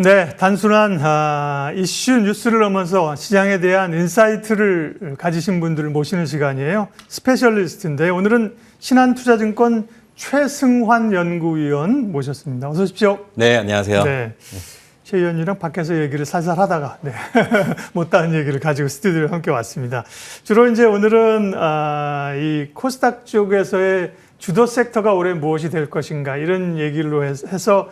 네, 단순한 이슈 뉴스를 넘어서 시장에 대한 인사이트를 가지신 분들을 모시는 시간이에요. 스페셜리스트인데 오늘은 신한투자증권 최승환 연구위원 모셨습니다. 어서 오십시오. 네, 안녕하세요. 네, 최 의원이랑 밖에서 얘기를 살살 하다가 못다한 얘기를 가지고 스튜디오에 함께 왔습니다. 주로 이제 오늘은 이 코스닥 쪽에서의 주도 섹터가 올해 무엇이 될 것인가 이런 얘기로 해서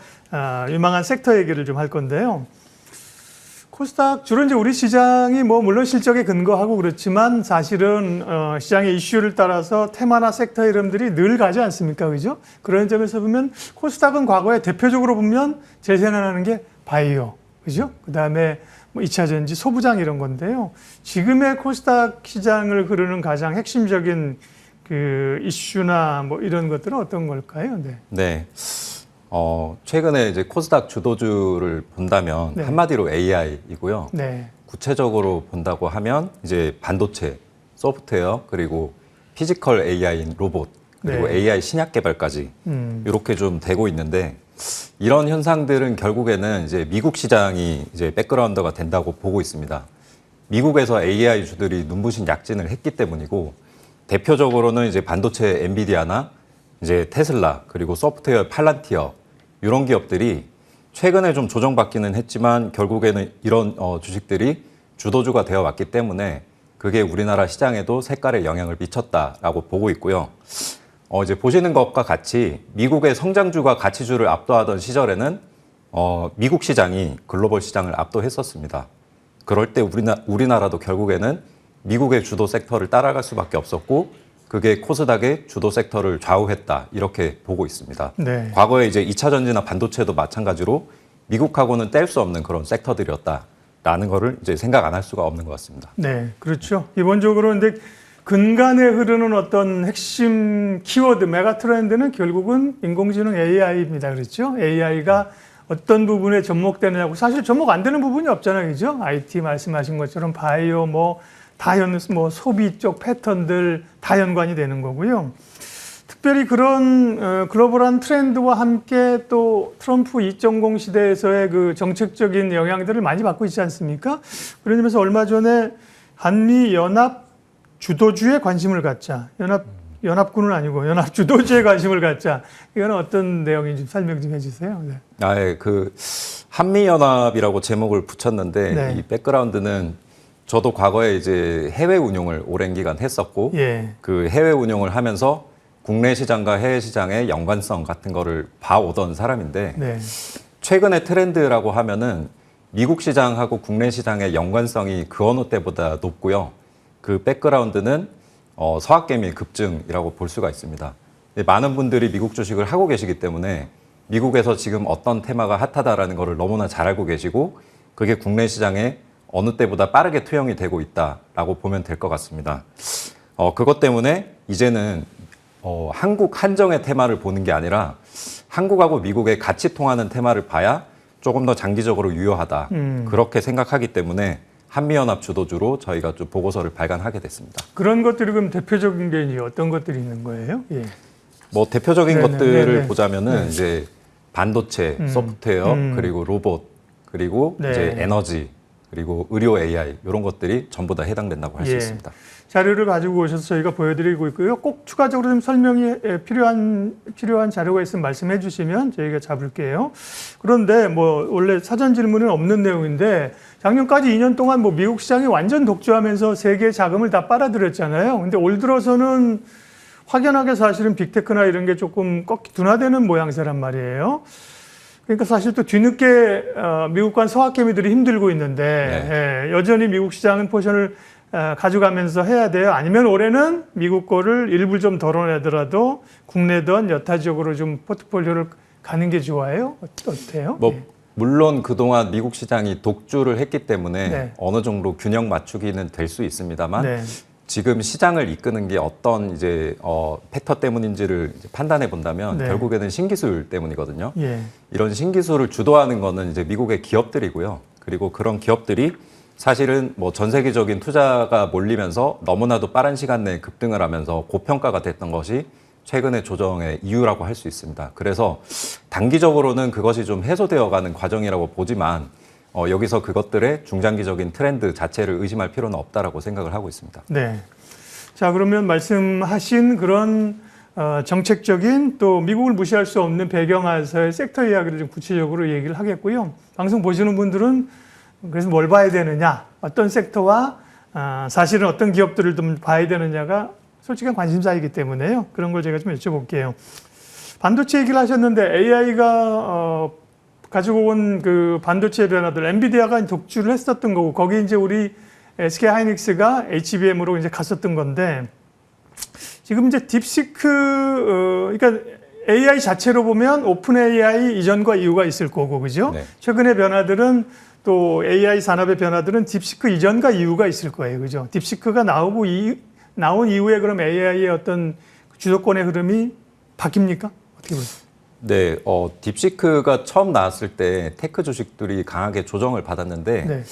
유망한 섹터 얘기를 좀 할 건데요. 코스닥 주로 이제 우리 시장이 뭐 물론 실적에 근거하고 그렇지만 사실은 시장의 이슈를 따라서 테마나 섹터 이름들이 늘 가지 않습니까, 그죠? 그런 점에서 보면 코스닥은 과거에 대표적으로 보면 제 생각나는 게 바이오, 그죠? 그 다음에 뭐 2차 전지, 소부장 이런 건데요. 지금의 코스닥 시장을 흐르는 가장 핵심적인 그 이슈나 뭐 이런 것들은 어떤 걸까요? 네. 네. 최근에 이제 코스닥 주도주를 본다면 네. 한마디로 AI이고요. 네. 구체적으로 본다고 하면 이제 반도체, 소프트웨어, 그리고 피지컬 AI인 로봇, 그리고 네. AI 신약 개발까지 이렇게 좀 되고 있는데 이런 현상들은 결국에는 이제 미국 시장이 이제 백그라운드가 된다고 보고 있습니다. 미국에서 AI 주들이 눈부신 약진을 했기 때문이고 대표적으로는 이제 반도체 엔비디아나 이제 테슬라 그리고 소프트웨어 팔란티어 이런 기업들이 최근에 좀 조정받기는 했지만 결국에는 이런 주식들이 주도주가 되어 왔기 때문에 그게 우리나라 시장에도 색깔에 영향을 미쳤다라고 보고 있고요. 이제 보시는 것과 같이 미국의 성장주가 가치주를 압도하던 시절에는 미국 시장이 글로벌 시장을 압도했었습니다. 그럴 때 우리나라도 결국에는 미국의 주도 섹터를 따라갈 수밖에 없었고 그게 코스닥의 주도 섹터를 좌우했다 이렇게 보고 있습니다. 네. 과거에 이제 2차 전지나 반도체도 마찬가지로 미국하고는 뗄 수 없는 그런 섹터들이었다라는 거를 이제 생각 안 할 수가 없는 것 같습니다. 네, 그렇죠. 기본적으로 근데 근간에 흐르는 어떤 핵심 키워드, 메가 트렌드는 결국은 인공지능 AI입니다. 그렇죠? AI가 어떤 부분에 접목되느냐고 사실 접목 안 되는 부분이 없잖아요. 그죠? IT 말씀하신 것처럼 바이오 뭐 소비 쪽 패턴들 다 연관이 되는 거고요. 특별히 그런 글로벌한 트렌드와 함께 또 트럼프 2.0 시대에서의 그 정책적인 영향들을 많이 받고 있지 않습니까? 그런 점에서 얼마 전에 한미 연합 주도주에 관심을 갖자. 연합군은 아니고 연합 주도주에 관심을 갖자. 이거는 어떤 내용인지 설명 좀 해주세요. 네. 예, 그 한미 연합이라고 제목을 붙였는데 네. 이 백그라운드는 저도 과거에 이제 해외 운용을 오랜 기간 했었고 예. 그 해외 운용을 하면서 국내 시장과 해외 시장의 연관성 같은 거를 봐오던 사람인데 네. 최근의 트렌드라고 하면은 미국 시장하고 국내 시장의 연관성이 그 어느 때보다 높고요. 그 백그라운드는 서학개미 급증이라고 볼 수가 있습니다. 많은 분들이 미국 주식을 하고 계시기 때문에 미국에서 지금 어떤 테마가 핫하다라는 거를 너무나 잘 알고 계시고 그게 국내 시장에 어느 때보다 빠르게 투영이 되고 있다라고 보면 될 것 같습니다. 그것 때문에 이제는 한국 한정의 테마를 보는 게 아니라 한국하고 미국의 같이 통하는 테마를 봐야 조금 더 장기적으로 유효하다. 그렇게 생각하기 때문에 한미연합 주도주로 저희가 좀 보고서를 발간하게 됐습니다. 그런 것들이 그럼 대표적인 게 어떤 것들이 있는 거예요? 예. 뭐 대표적인 네네, 것들을 네네. 보자면은 이제 반도체, 소프트웨어, 그리고 로봇, 그리고 네. 이제 에너지, 그리고 의료 AI 이런 것들이 전부 다 해당된다고 할 수 예. 있습니다. 자료를 가지고 오셔서 저희가 보여드리고 있고요. 꼭 추가적으로 좀 설명이 필요한 자료가 있으면 말씀해 주시면 저희가 잡을게요. 그런데 뭐 원래 사전 질문은 없는 내용인데 작년까지 2년 동안 뭐 미국 시장이 완전 독주하면서 세계 자금을 다 빨아들였잖아요. 근데 올 들어서는 확연하게 사실은 빅테크나 이런 게 조금 꺾이 둔화되는 모양새란 말이에요. 그러니까 사실 또 뒤늦게 미국과 서학개미들이 힘들고 있는데 네. 예, 여전히 미국 시장은 포션을 가져가면서 해야 돼요. 아니면 올해는 미국 거를 일부 좀 덜어내더라도 국내든 여타 지역으로 좀 포트폴리오를 가는 게 좋아요? 어때요? 뭐 예. 물론 그동안 미국 시장이 독주를 했기 때문에 네. 어느 정도 균형 맞추기는 될 수 있습니다만 네. 지금 시장을 이끄는 게 어떤 이제 팩터 때문인지를 이제 판단해 본다면 네. 결국에는 신기술 때문이거든요. 예. 이런 신기술을 주도하는 거는 이제 미국의 기업들이고요. 그리고 그런 기업들이 사실은 뭐 전 세계적인 투자가 몰리면서 너무나도 빠른 시간 내에 급등을 하면서 고평가가 됐던 것이 최근의 조정의 이유라고 할 수 있습니다. 그래서 단기적으로는 그것이 좀 해소되어가는 과정이라고 보지만 여기서 그것들의 중장기적인 트렌드 자체를 의심할 필요는 없다라고 생각을 하고 있습니다. 네. 자, 그러면 말씀하신 그런 정책적인 또 미국을 무시할 수 없는 배경하에서의 섹터 이야기를 좀 구체적으로 얘기를 하겠고요. 방송 보시는 분들은 그래서 뭘 봐야 되느냐, 어떤 섹터와 사실은 어떤 기업들을 좀 봐야 되느냐가 솔직한 관심사이기 때문에요. 그런 걸 제가 좀 여쭤볼게요. 반도체 얘기를 하셨는데 AI가 가지고 온 그 반도체 변화들, 엔비디아가 독주를 했었던 거고 거기 이제 우리 SK 하이닉스가 HBM으로 이제 갔었던 건데 지금 이제 딥시크 그러니까 AI 자체로 보면 오픈 AI 이전과 이후가 있을 거고 그죠? 네. 최근의 변화들은 또 AI 산업의 변화들은 딥시크 이전과 이후가 있을 거예요. 그죠? 딥시크가 나온 이후에 그럼 AI의 어떤 주도권의 흐름이 바뀝니까? 어떻게 보세요? 네, 딥시크가 처음 나왔을 때 테크 주식들이 강하게 조정을 받았는데 네.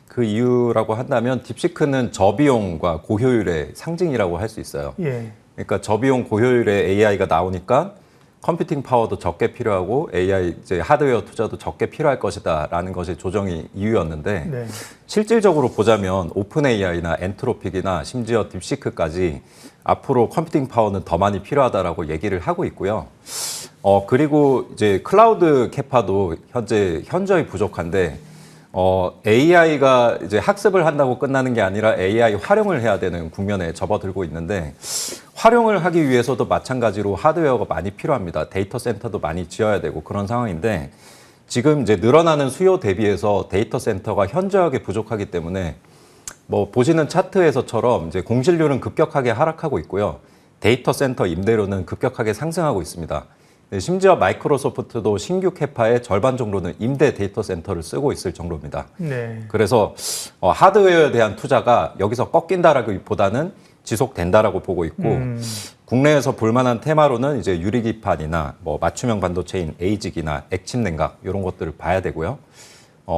그 이유라고 한다면 딥시크는 저비용과 고효율의 상징이라고 할 수 있어요. 예. 그러니까 저비용 고효율의 AI가 나오니까 컴퓨팅 파워도 적게 필요하고 AI 이제 하드웨어 투자도 적게 필요할 것이다라는 것이 조정이 이유였는데 네. 실질적으로 보자면 오픈 AI나 엔트로픽이나 심지어 딥시크까지 앞으로 컴퓨팅 파워는 더 많이 필요하다라고 얘기를 하고 있고요. 그리고 이제 클라우드 캐파도 현저히 부족한데 AI가 이제 학습을 한다고 끝나는 게 아니라 AI 활용을 해야 되는 국면에 접어들고 있는데 활용을 하기 위해서도 마찬가지로 하드웨어가 많이 필요합니다. 데이터 센터도 많이 지어야 되고 그런 상황인데 지금 이제 늘어나는 수요 대비해서 데이터 센터가 현저하게 부족하기 때문에 뭐 보시는 차트에서처럼 이제 공실률은 급격하게 하락하고 있고요. 데이터 센터 임대료는 급격하게 상승하고 있습니다. 심지어 마이크로소프트도 신규 캐파의 절반 정도는 임대 데이터 센터를 쓰고 있을 정도입니다. 네. 그래서 하드웨어에 대한 투자가 여기서 꺾인다라기보다는 지속된다라고 보고 있고 국내에서 볼만한 테마로는 이제 유리기판이나 뭐 맞춤형 반도체인 에이직이나 액침 냉각 이런 것들을 봐야 되고요.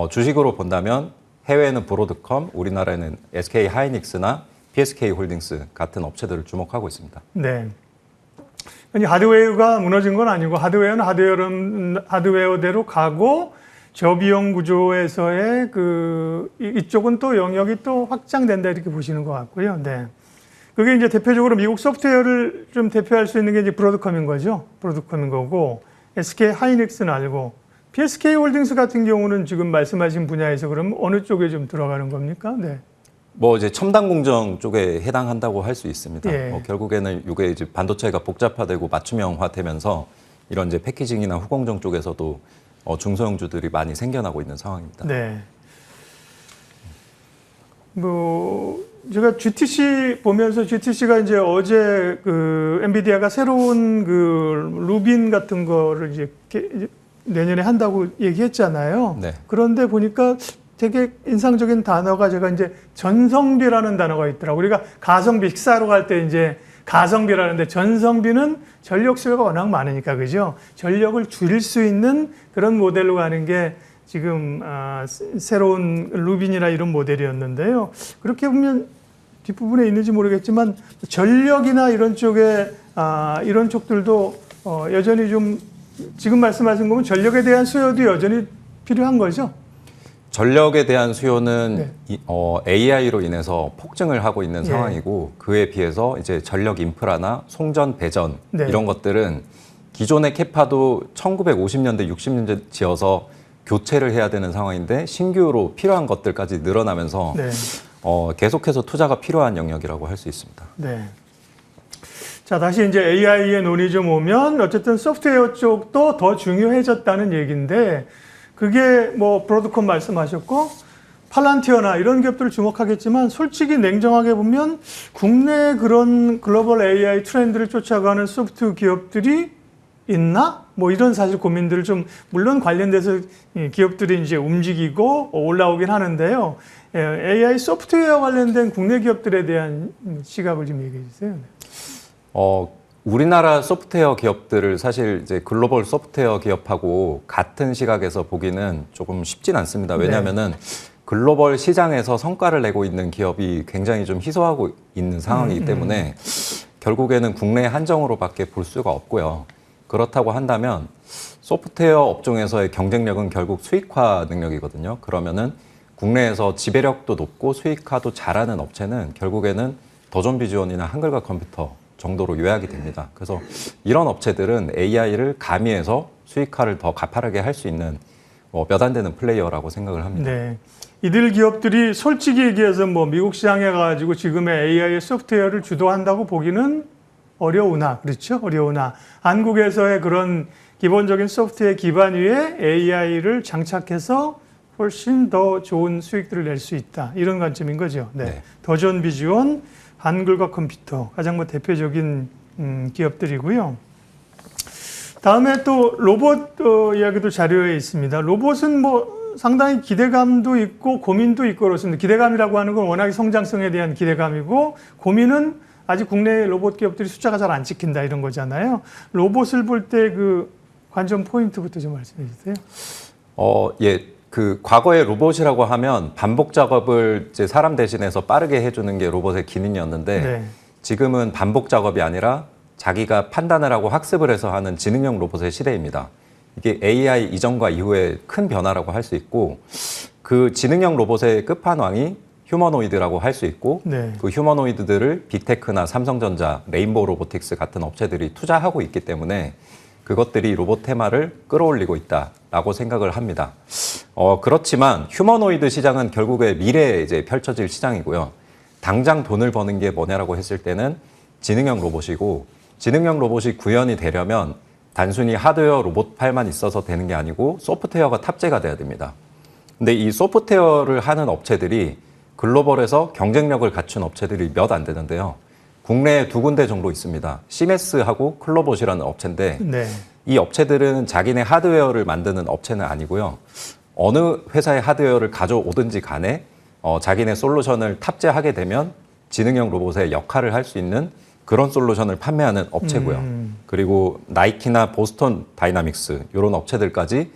주식으로 본다면 해외에는 브로드컴, 우리나라에는 SK 하이닉스나 PSK 홀딩스 같은 업체들을 주목하고 있습니다. 네. 아니, 하드웨어가 무너진 건 아니고 하드웨어는 하드웨어대로 가고 저비용 구조에서의 이쪽은 또 영역이 또 확장된다 이렇게 보시는 것 같고요. 네. 그게 이제 대표적으로 미국 소프트웨어를 좀 대표할 수 있는 게 이제 브로드컴인 거죠. 브로드컴인 거고 SK 하이닉스는 알고 PSK 홀딩스 같은 경우는 지금 말씀하신 분야에서 그럼 어느 쪽에 좀 들어가는 겁니까? 네. 뭐 이제 첨단 공정 쪽에 해당한다고 할 수 있습니다. 예. 결국에는 이게 이제 반도체가 복잡화되고 맞춤형화되면서 이런 이제 패키징이나 후공정 쪽에서도 중소형주들이 많이 생겨나고 있는 상황입니다. 네. 뭐 제가 GTC 보면서 GTC가 이제 어제 그 엔비디아가 새로운 그 루빈 같은 거를 이제 내년에 한다고 얘기했잖아요. 네. 그런데 보니까 되게 인상적인 단어가 제가 이제 전성비라는 단어가 있더라고요. 우리가 가성비 식사하러 갈 때 이제 가성비라는데 전성비는 전력 수요가 워낙 많으니까 그죠? 전력을 줄일 수 있는 그런 모델로 가는 게 지금 새로운 루빈이나 이런 모델이었는데요. 그렇게 보면 뒷부분에 있는지 모르겠지만 전력이나 이런 쪽에 이런 쪽들도 여전히 좀 지금 말씀하신 거면 전력에 대한 수요도 여전히 필요한 거죠? 전력에 대한 수요는 네. AI로 인해서 폭증을 하고 있는 예. 상황이고 그에 비해서 이제 전력 인프라나 송전, 배전 네. 이런 것들은 기존의 캐파도 1950년대, 60년대 지어서 교체를 해야 되는 상황인데 신규로 필요한 것들까지 늘어나면서 네. 계속해서 투자가 필요한 영역이라고 할 수 있습니다. 네. 자, 다시 이제 AI의 논의 좀 오면 어쨌든 소프트웨어 쪽도 더 중요해졌다는 얘기인데 그게 뭐 브로드컴 말씀하셨고 팔란티어나 이런 기업들을 주목하겠지만 솔직히 냉정하게 보면 국내 그런 글로벌 AI 트렌드를 쫓아가는 소프트 기업들이 있나? 뭐 이런 사실 고민들을 좀 물론 관련돼서 기업들이 이제 움직이고 올라오긴 하는데요. AI 소프트웨어 관련된 국내 기업들에 대한 시각을 좀 얘기해 주세요. 우리나라 소프트웨어 기업들을 사실 이제 글로벌 소프트웨어 기업하고 같은 시각에서 보기는 조금 쉽진 않습니다. 왜냐하면은 글로벌 시장에서 성과를 내고 있는 기업이 굉장히 좀 희소하고 있는 상황이기 때문에 결국에는 국내 한정으로밖에 볼 수가 없고요. 그렇다고 한다면 소프트웨어 업종에서의 경쟁력은 결국 수익화 능력이거든요. 그러면은 국내에서 지배력도 높고 수익화도 잘하는 업체는 결국에는 더존비주얼이나 한글과 컴퓨터 정도로 요약이 됩니다. 그래서 이런 업체들은 AI를 가미해서 수익화를 더 가파르게 할 수 있는 몇 안 되는 플레이어라고 생각을 합니다. 네. 이들 기업들이 솔직히 얘기해서 뭐 미국 시장에 가지고 지금의 AI 소프트웨어를 주도한다고 보기는 어려우나, 그렇죠? 어려우나 한국에서의 그런 기본적인 소프트웨어 기반 위에 AI를 장착해서 훨씬 더 좋은 수익들을 낼 수 있다. 이런 관점인 거죠. 네. 네. 더존 비주얼, 한글과 컴퓨터 가장 뭐 대표적인 기업들이고요. 다음에 또 로봇 이야기도 자료에 있습니다. 로봇은 뭐 상당히 기대감도 있고 고민도 있고 그렇습니다. 기대감이라고 하는 건 워낙 성장성에 대한 기대감이고 고민은 아직 국내 로봇 기업들이 숫자가 잘 안 찍힌다 이런 거잖아요. 로봇을 볼 때 그 관점 포인트부터 좀 말씀해 주세요. 예. 그 과거의 로봇이라고 하면 반복 작업을 이제 사람 대신해서 빠르게 해주는 게 로봇의 기능이었는데 네. 지금은 반복 작업이 아니라 자기가 판단을 하고 학습을 해서 하는 지능형 로봇의 시대입니다. 이게 AI 이전과 이후의 큰 변화라고 할 수 있고 그 지능형 로봇의 끝판왕이 휴머노이드라고 할 수 있고 네. 그 휴머노이드들을 빅테크나 삼성전자, 레인보우 로보틱스 같은 업체들이 투자하고 있기 때문에 그것들이 로봇 테마를 끌어올리고 있다라고 생각을 합니다. 그렇지만 휴머노이드 시장은 결국에 미래에 이제 펼쳐질 시장이고요. 당장 돈을 버는 게 뭐냐라고 했을 때는 지능형 로봇이고 지능형 로봇이 구현이 되려면 단순히 하드웨어 로봇팔만 있어서 되는 게 아니고 소프트웨어가 탑재가 돼야 됩니다. 근데 이 소프트웨어를 하는 업체들이 글로벌에서 경쟁력을 갖춘 업체들이 몇 안 되는데요. 국내에 2군데 정도 있습니다. 시메스하고 클로봇이라는 업체인데 네. 이 업체들은 자기네 하드웨어를 만드는 업체는 아니고요. 어느 회사의 하드웨어를 가져오든지 간에 자기네 솔루션을 탑재하게 되면 지능형 로봇의 역할을 할 수 있는 그런 솔루션을 판매하는 업체고요. 그리고 나이키나 보스턴 다이나믹스 이런 업체들까지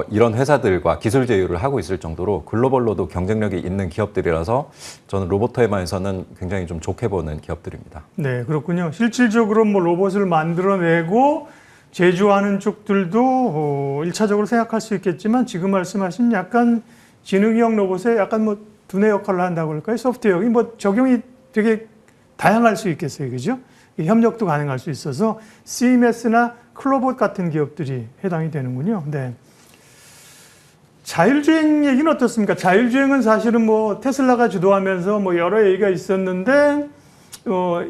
이런 회사들과 기술 제휴를 하고 있을 정도로 글로벌로도 경쟁력이 있는 기업들이라서 저는 로봇 테마에서는 굉장히 좀 좋게 보는 기업들입니다. 네, 그렇군요. 실질적으로 뭐 로봇을 만들어내고 제조하는 쪽들도 1차적으로 생각할 수 있겠지만 지금 말씀하신 약간 지능형 로봇에 약간 뭐 두뇌 역할을 한다고 할까요? 소프트웨어이 뭐 적용이 되게 다양할 수 있겠어요. 그죠? 협력도 가능할 수 있어서 CMS나 클로봇 같은 기업들이 해당이 되는군요. 네. 자율주행 얘기는 어떻습니까? 자율주행은 사실은 뭐 테슬라가 주도하면서 뭐 여러 얘기가 있었는데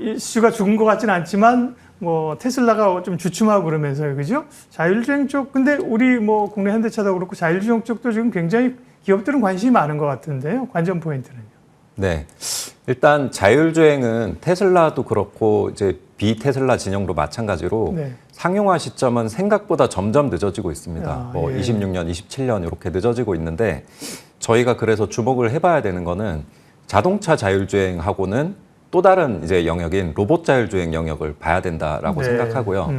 이슈가 죽은 것 같지는 않지만 뭐 테슬라가 좀 주춤하고 그러면서요, 그죠? 자율주행 쪽 근데 우리 뭐 국내 현대차도 그렇고 자율주행 쪽도 지금 굉장히 기업들은 관심이 많은 것 같은데요. 관전 포인트는요. 네, 일단 자율주행은 테슬라도 그렇고 이제 비테슬라 진영도 마찬가지로 네. 상용화 시점은 생각보다 점점 늦어지고 있습니다. 아, 뭐 예. 26년, 27년 이렇게 늦어지고 있는데 저희가 그래서 주목을 해봐야 되는 거는 자동차 자율주행하고는 또 다른 이제 영역인 로봇 자율주행 영역을 봐야 된다라고 네. 생각하고요.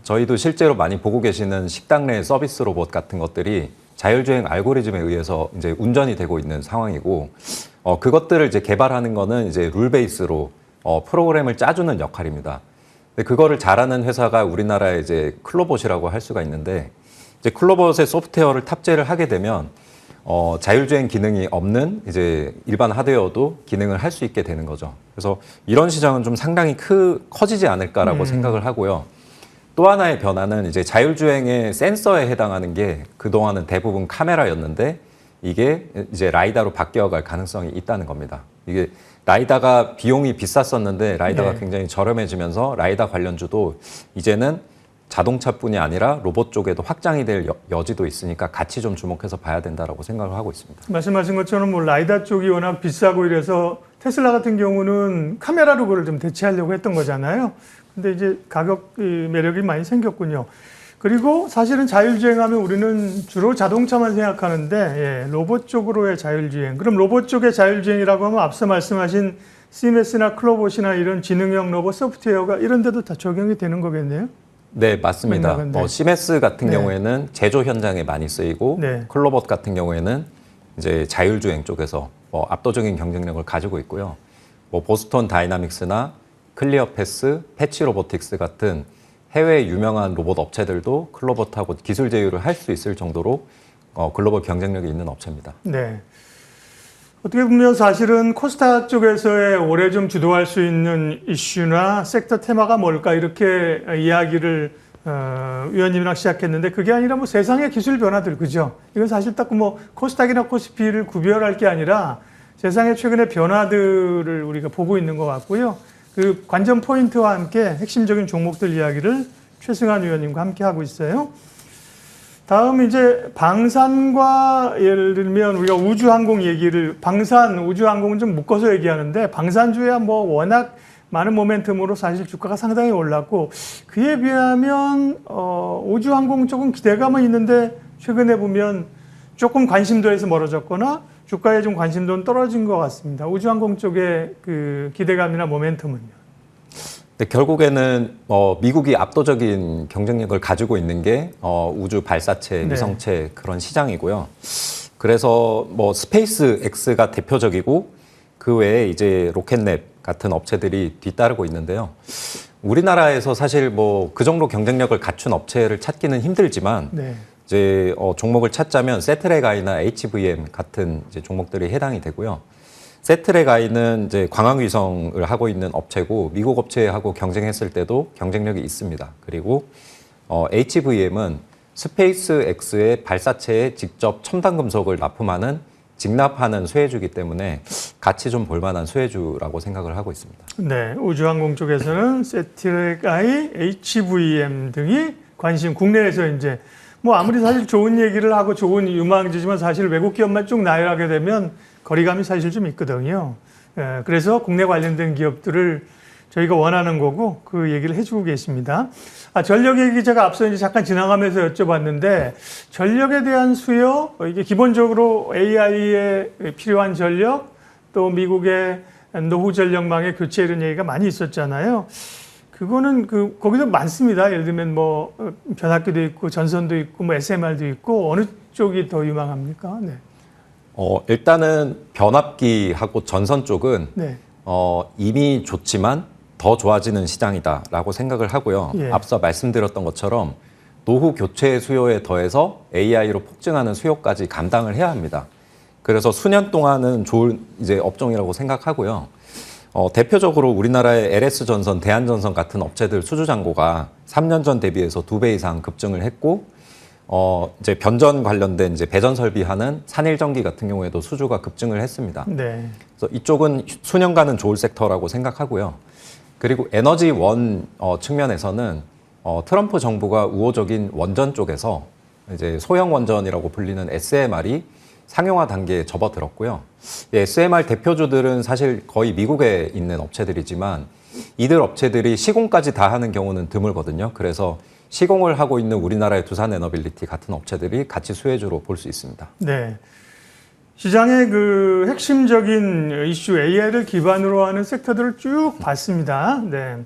저희도 실제로 많이 보고 계시는 식당 내 서비스 로봇 같은 것들이 자율주행 알고리즘에 의해서 이제 운전이 되고 있는 상황이고 그것들을 이제 개발하는 거는 이제 룰 베이스로 프로그램을 짜주는 역할입니다. 근데 그거를 잘하는 회사가 우리나라의 이제 클로봇이라고 할 수가 있는데 이제 클로봇의 소프트웨어를 탑재를 하게 되면 자율주행 기능이 없는 이제 일반 하드웨어도 기능을 할 수 있게 되는 거죠. 그래서 이런 시장은 좀 상당히 커지지 않을까라고 생각을 하고요. 또 하나의 변화는 이제 자율주행의 센서에 해당하는 게 그동안은 대부분 카메라였는데 이게 이제 라이다로 바뀌어갈 가능성이 있다는 겁니다. 이게 라이다가 비용이 비쌌었는데 라이다가 네. 굉장히 저렴해지면서 라이다 관련주도 이제는 자동차뿐이 아니라 로봇 쪽에도 확장이 될 여지도 있으니까 같이 좀 주목해서 봐야 된다라고 생각을 하고 있습니다. 말씀하신 것처럼 뭐 라이다 쪽이 워낙 비싸고 이래서 테슬라 같은 경우는 카메라로 그걸 좀 대체하려고 했던 거잖아요. 근데 이제 가격 매력이 많이 생겼군요. 그리고 사실은 자율주행하면 우리는 주로 자동차만 생각하는데 예, 로봇 쪽으로의 자율주행. 그럼 로봇 쪽의 자율주행이라고 하면 앞서 말씀하신 CMS나 클로봇이나 이런 지능형 로봇 소프트웨어가 이런 데도 다 적용이 되는 거겠네요. 네, 맞습니다. 네. 시메스 같은 네. 경우에는 제조 현장에 많이 쓰이고 네. 클로봇 같은 경우에는 이제 자율주행 쪽에서 압도적인 경쟁력을 가지고 있고요. 보스턴 다이나믹스나 클리어패스, 패치 로보틱스 같은 해외 유명한 로봇 업체들도 클로버트하고 기술 제휴를 할 수 있을 정도로 글로벌 경쟁력이 있는 업체입니다. 네. 어떻게 보면 사실은 코스닥 쪽에서의 올해 좀 주도할 수 있는 이슈나 섹터 테마가 뭘까 이렇게 이야기를 위원님이랑 시작했는데 그게 아니라 뭐 세상의 기술 변화들 그죠? 이건 사실 딱 뭐 코스닥이나 코스피를 구별할 게 아니라 세상의 최근의 변화들을 우리가 보고 있는 것 같고요. 그 관전 포인트와 함께 핵심적인 종목들 이야기를 최승환 위원님과 함께 하고 있어요. 다음 이제 방산과 예를 들면 우리가 우주항공 얘기를 방산, 우주항공은 좀 묶어서 얘기하는데 방산주야 뭐 워낙 많은 모멘텀으로 사실 주가가 상당히 올랐고 그에 비하면 우주항공 쪽은 기대감은 있는데 최근에 보면 조금 관심도에서 멀어졌거나 주가에 좀 관심도는 떨어진 것 같습니다. 우주항공 쪽의 그 기대감이나 모멘텀은요. 근데 결국에는 미국이 압도적인 경쟁력을 가지고 있는 게 우주 발사체, 위성체 그런 시장이고요. 그래서 뭐 스페이스 X가 대표적이고 그 외에 이제 로켓랩 같은 업체들이 뒤따르고 있는데요. 우리나라에서 사실 뭐 그 정도 경쟁력을 갖춘 업체를 찾기는 힘들지만 이제 종목을 찾자면 세트랙아이나 HVM 같은 이제 종목들이 해당이 되고요. 세트랙아이는 이제 광학위성을 하고 있는 업체고 미국 업체하고 경쟁했을 때도 경쟁력이 있습니다. 그리고 HVM은 스페이스 X의 발사체에 직접 첨단 금속을 납품하는 직납하는 수혜주이기 때문에 같이 좀 볼만한 수혜주라고 생각을 하고 있습니다. 네, 우주항공 쪽에서는 세트랙아이, HVM 등이 관심 국내에서 이제 뭐 아무리 사실 좋은 얘기를 하고 좋은 유망주지만 사실 외국 기업만 쭉 나열하게 되면 거리감이 사실 좀 있거든요. 그래서 국내 관련된 기업들을 저희가 원하는 거고 그 얘기를 해주고 계십니다. 전력 얘기 제가 앞서 이제 잠깐 지나가면서 여쭤봤는데 전력에 대한 수요 이게 기본적으로 AI에 필요한 전력 또 미국의 노후 전력망의 교체 이런 얘기가 많이 있었잖아요. 그거는 거기도 많습니다. 예를 들면 뭐 변압기도 있고 전선도 있고 뭐 SMR도 있고 어느 쪽이 더 유망합니까? 네. 일단은 변압기하고 전선 쪽은 이미 좋지만 더 좋아지는 시장이다라고 생각을 하고요. 앞서 말씀드렸던 것처럼 노후 교체 수요에 더해서 AI로 폭증하는 수요까지 감당을 해야 합니다. 그래서 수년 동안은 좋은 이제 업종이라고 생각하고요. 대표적으로 우리나라의 LS전선, 대한전선 같은 업체들 수주잔고가 3년 전 대비해서 2배 이상 급증을 했고 이제 변전 관련된 이제 배전 설비하는 산일전기 같은 경우에도 수주가 급증을 했습니다. 그래서 이쪽은 수년간은 좋을 섹터라고 생각하고요. 그리고 에너지원 측면에서는 트럼프 정부가 우호적인 원전 쪽에서 이제 소형 원전이라고 불리는 SMR이 상용화 단계에 접어들었고요. SMR 대표주들은 사실 거의 미국에 있는 업체들이지만 이들 업체들이 시공까지 다 하는 경우는 드물거든요. 그래서 시공을 하고 있는 우리나라의 두산에너빌리티 같은 업체들이 같이 수혜주로 볼 수 있습니다. 네. 시장의 그 핵심적인 이슈 AI를 기반으로 하는 섹터들을 쭉 봤습니다. 네.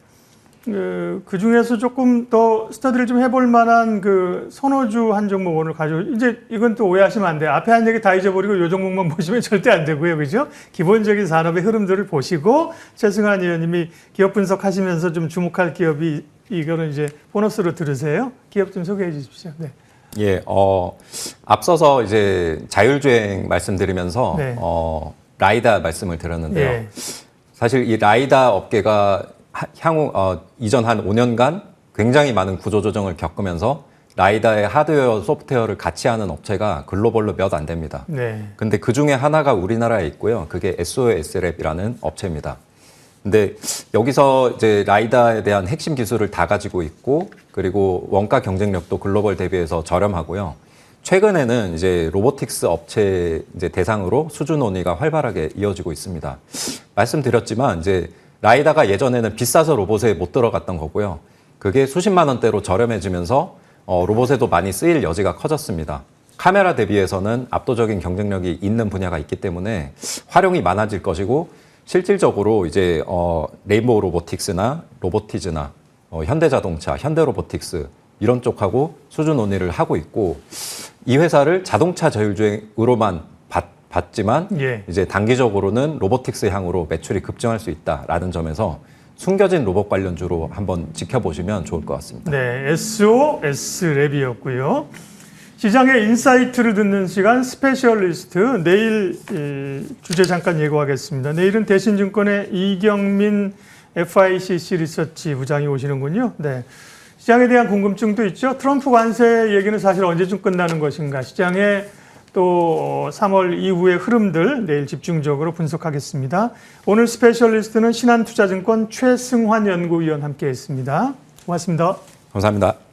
그 중에서 조금 더 스터디를 좀 해볼 만한 그 선호주 한 종목 오늘 가지고 이제 이건 또 오해하시면 안 돼요. 앞에 한 얘기 다 잊어버리고 이 종목만 보시면 절대 안 되고요. 그죠? 기본적인 산업의 흐름들을 보시고 최승환 의원님이 기업 분석하시면서 좀 주목할 기업이 이거는 이제 보너스로 들으세요. 기업 좀 소개해 주십시오. 네. 예, 앞서서 이제 자율주행 말씀드리면서 라이다 말씀을 드렸는데요. 사실 이 라이다 업계가 향후 이전 한 5년간 굉장히 많은 구조조정을 겪으면서 라이다의 하드웨어, 소프트웨어를 같이 하는 업체가 글로벌로 몇 안 됩니다. 근데 그 중에 하나가 우리나라에 있고요. 그게 SOS랩이라는 업체입니다. 근데 여기서 이제 라이다에 대한 핵심 기술을 다 가지고 있고 그리고 원가 경쟁력도 글로벌 대비해서 저렴하고요. 최근에는 이제 로보틱스 업체 이제 대상으로 수주 논의가 활발하게 이어지고 있습니다. 말씀드렸지만 이제 라이다가 예전에는 비싸서 로봇에 못 들어갔던 거고요. 그게 수십만 원대로 저렴해지면서 로봇에도 많이 쓰일 여지가 커졌습니다. 카메라 대비해서는 압도적인 경쟁력이 있는 분야가 있기 때문에 활용이 많아질 것이고 실질적으로 이제 레인보우 로보틱스나 로보티즈나 현대자동차, 현대로보틱스 이런 쪽하고 수주 논의를 하고 있고 이 회사를 자동차 자율주행으로만 봤지만 이제 단기적으로는 로보틱스 향으로 매출이 급증할 수 있다라는 점에서 숨겨진 로봇 관련주로 한번 지켜보시면 좋을 것 같습니다. 네, SOS랩이었고요. 시장의 인사이트를 듣는 시간 스페셜리스트 내일 주제 잠깐 예고하겠습니다. 내일은 대신증권의 이경민 FICC 리서치 부장이 오시는군요. 네, 시장에 대한 궁금증도 있죠. 트럼프 관세 얘기는 사실 언제쯤 끝나는 것인가. 시장의 또 3월 이후의 흐름들 내일 집중적으로 분석하겠습니다. 오늘 스페셜리스트는 신한투자증권 최승환 연구위원 함께했습니다. 고맙습니다. 감사합니다.